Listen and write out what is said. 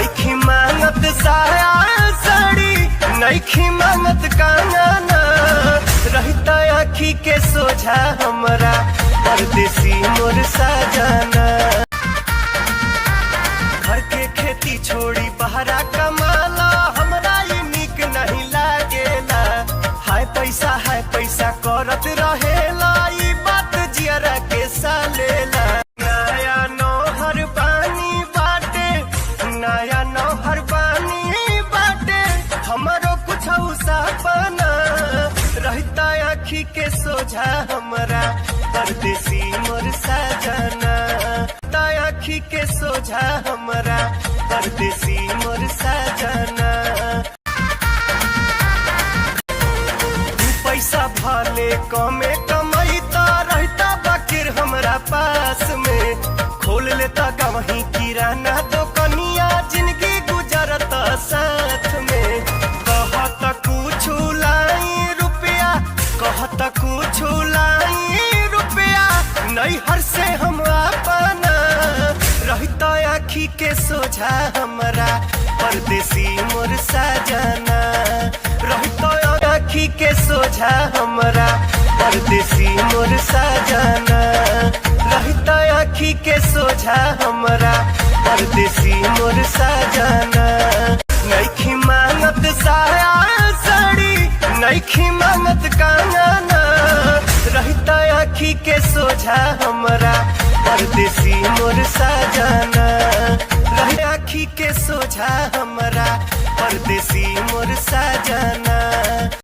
नईखी मांगत साया साड़ी, नईखी मांगत कांगना, रहता आँखी के सोझा हमरा परदेसी मोर साजना। घर के खेती छोड़ी बहरा कमाला, हमरा ये निक नहीं लागेला। हाय पैसा करत रहेला, ई बात जियरा के सालेला। नया नौहर पानी बाटे, नया नौहर पानी बाटे, हमरो कुछ सपना, रहता आँखी के सोझा हमरा परदेसी मोर साजना। आँखी के सोझा हमरा परदेसी मोर साजना। पैसा भले कमे कमैता, रहता बाकिर हमरा पास में, खोल लेता गवही किराना दुकनिया, जिंदगी गुजरता साथ में। कहत कुछ लाई रुपया, कहत कुछ लाई रुपया, नैहर से हम अपना, रहता आँखी के सोझा हमरा परदेसी मोर साजना। रहता आँखी के सोझा हमरा परदेसी मोर साजना। रहता आँखी के सोझा हमरा परदेसी मोर साजना। नईखी मांगत साया साड़ी, नईखी मांगत कांगना, रहता आँखी के सोझा हमरा परदेसी मोर साजना। रह आँखी के सोझा हमरा परदेसी मोर साजना।